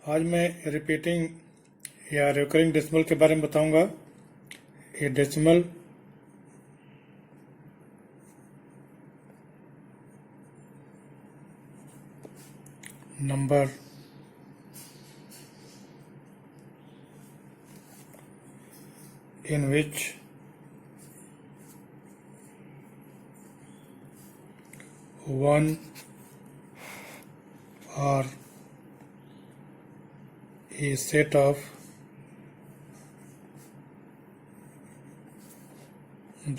आज मैं रिपीटिंग या रिकरिंग डेसिमल के बारे में बताऊंगा। ये decimal number in which one or a set of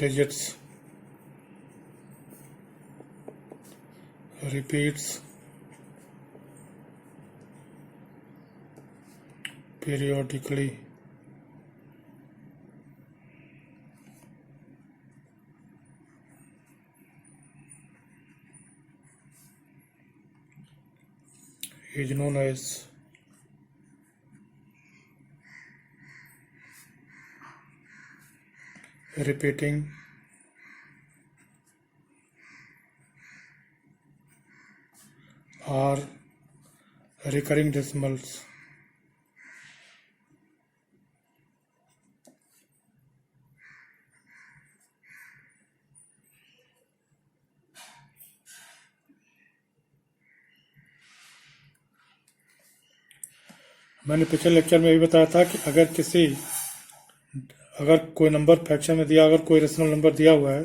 digits repeats periodically is known as repeating or recurring decimals. मैंने पिछले लेक्चर में भी बताया था कि अगर कोई नंबर फ्रैक्शन में दिया, अगर कोई रेशनल नंबर दिया हुआ है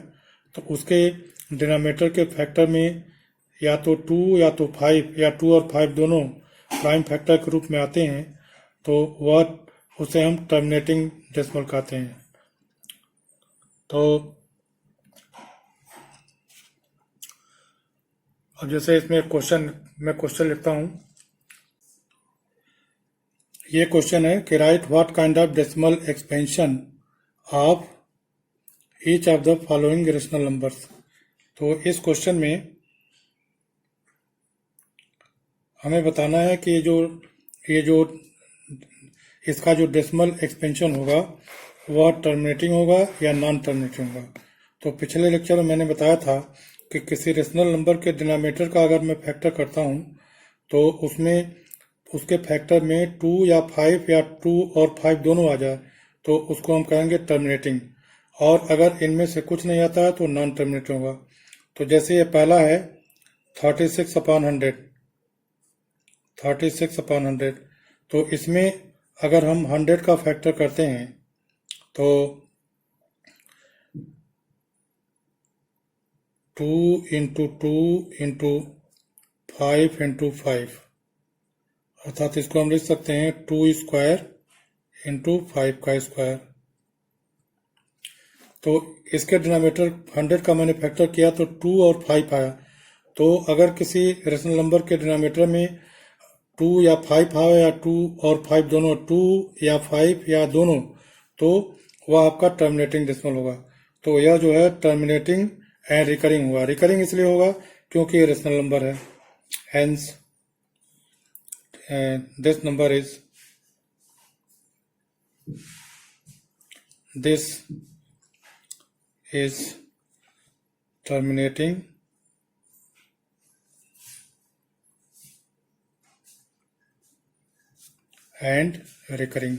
तो उसके डिनोमिनेटर के फैक्टर में या तो 2 या तो 5 या 2 और 5 दोनों प्राइम फैक्टर के रूप में आते हैं, तो उसे हम टर्मिनेटिंग डेसिमल कहते हैं। तो अब जैसे इसमें मैं क्वेश्चन लिखता हूं। ये क्वेश्चन है कि right what kind of decimal expansion of each of the following rational numbers. तो इस क्वेश्चन में हमें बताना है कि ये जो इसका जो डेसिमल एक्सपेंशन होगा वह टर्मिनेटिंग होगा या नॉन टर्मिनेटिंग होगा। तो पिछले लेक्चर में मैंने बताया था कि किसी रेशनल नंबर के डिनोमिनेटर का अगर मैं फैक्टर करता हूं तो उसके फैक्टर में 2 या 5 या 2 और 5 दोनों आ जाए तो उसको हम कहेंगे टर्मिनेटिंग, और अगर इनमें से कुछ नहीं आता है तो नॉन टर्मिनेटिंग होगा। तो जैसे ये पहला है 36/100, तो इसमें अगर हम 100 का फैक्टर करते हैं तो 2 इंटू 2 इंटू 5 इंटू 5, अर्थात इसको हम लिख सकते हैं 2 स्क्वायर इंटू 5 का स्क्वायर। तो इसके डिनोमिनेटर 100 का मैंने फैक्टर किया तो 2 और 5 आया। तो अगर किसी रेशनल नंबर के डिनोमिनेटर में 2 या 5 आए या 2 और 5 दोनों, 2 या 5 या दोनों, तो वह आपका टर्मिनेटिंग डेसिमल होगा। तो यह जो है टर्मिनेटिंग एंड रिकरिंग हुआ। रिकरिंग इसलिए होगा क्योंकि ये रेशनल नंबर है, hence this number is terminating and recurring।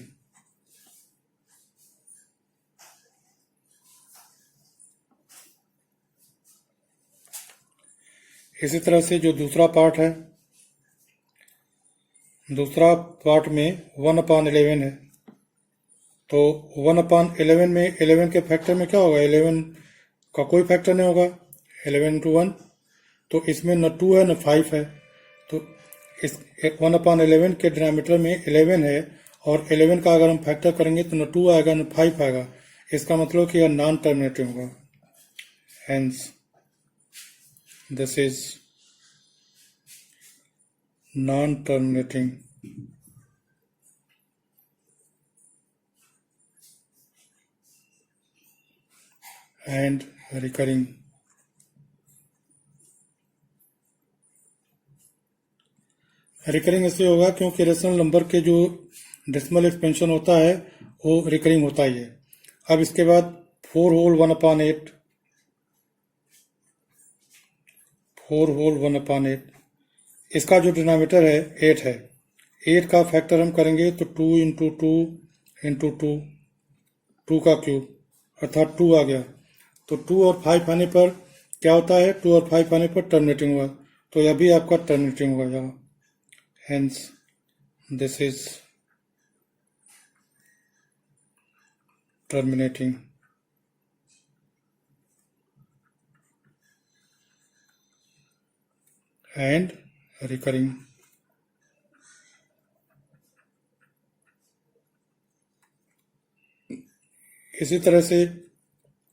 इसी तरह से जो दूसरा पार्ट है, दूसरा पार्ट में 1/11 है। तो 1/11 में 11 के फैक्टर में क्या होगा, 11 का कोई फैक्टर नहीं होगा, 11 इंटू 1। तो इसमें न 2 है न 5 है। तो इस 1/11 के डिनोमिनेटर में 11 है और 11 का अगर हम फैक्टर करेंगे तो न 2 आएगा न 5 आएगा। इसका मतलब कि यह नॉन टर्मिनेटिंग होगा, hence this is non-terminating and recurring। Recurring इसलिए होगा क्योंकि रेशनल नंबर के जो डेसिमल एक्सपेंशन होता है वो रिकरिंग होता ही है। अब इसके बाद 4 होल 1/8, 4 होल 1/8, इसका जो डिनोमिनेटर है 8 है। 8 का फैक्टर हम करेंगे तो 2 इंटू टू इंटू टू, 2 का क्यूब अर्थात 2 आ गया। तो 2 और 5 आने पर क्या होता है, 2 और 5 आने पर टर्मिनेटिंग हुआ, तो यह भी आपका टर्मिनेटिंग हुआ यहाँ। Hence this is terminating. And recurring. इसी तरह से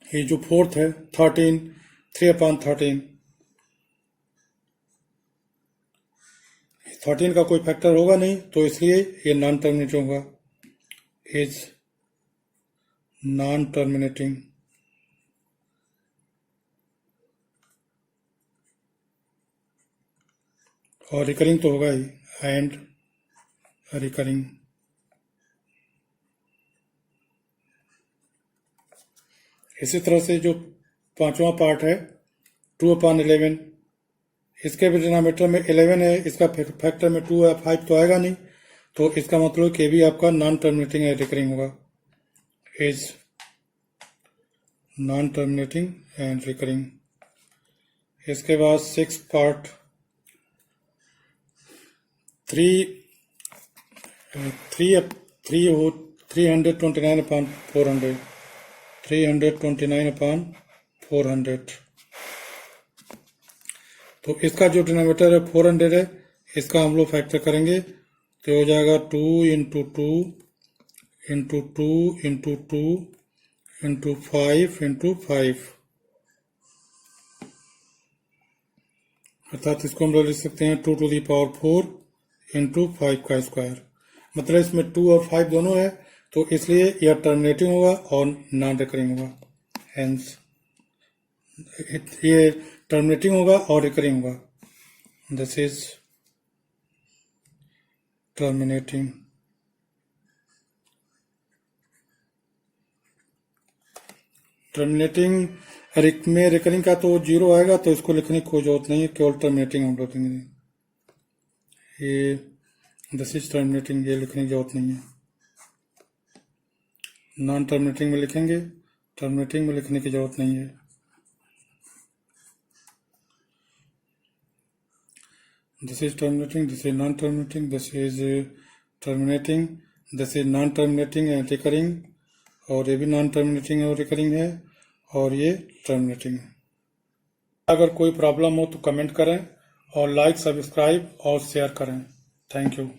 ये जो फोर्थ है 13, 3/13, 13 का कोई फैक्टर होगा नहीं, तो इसलिए ये नॉन टर्मिनेटिंग होगा, इज नॉन टर्मिनेटिंग। और रिकरिंग तो होगा ही, एंड रिकरिंग। इसी तरह से जो पांचवा पार्ट है 2/11, इसके भी डिनोमिनेटर में 11 है, इसका फैक्टर में 2 है, 5 तो आएगा नहीं, तो इसका मतलब कि भी आपका नॉन टर्मिनेटिंग है, रिकरिंग होगा, is non terminating and recurring. इसके बाद 6 पार्ट 329/400, 329/400। तो इसका जो डिनोमिनेटर है 400 है, इसका हम लोग फैक्टर करेंगे तो हो जाएगा 2 into two into two into two into 5 into 5, अर्थात इसको हम लोग लिख सकते हैं 2 टू दी पावर 4 इंटू 5 का स्क्वायर। मतलब इसमें 2 और 5 दोनों है, तो इसलिए यह टर्मिनेटिंग होगा और नॉन रिकरिंग होगा। हेंस ये टर्मिनेटिंग होगा और रिकरिंग होगा। This is terminating. टर्मिनेटिंग में रिकरिंग का तो 0 आएगा, तो इसको लिखने की कोई जरूरत नहीं है, केवल टर्मिनेटिंग हम लोग लिखेंगे। ये दिस इज टर्मिनेटिंग, ये लिखने की जरूरत नहीं है। नॉन टर्मिनेटिंग में लिखेंगे, टर्मिनेटिंग में लिखने की जरूरत नहीं है। This is terminating, this is non-terminating, this is terminating, this is non-terminating and recurring, और ये भी non-terminating और recurring है, और ये terminating है। अगर कोई प्रॉब्लम हो तो कमेंट करें और लाइक, सब्सक्राइब और शेयर करें। Thank you.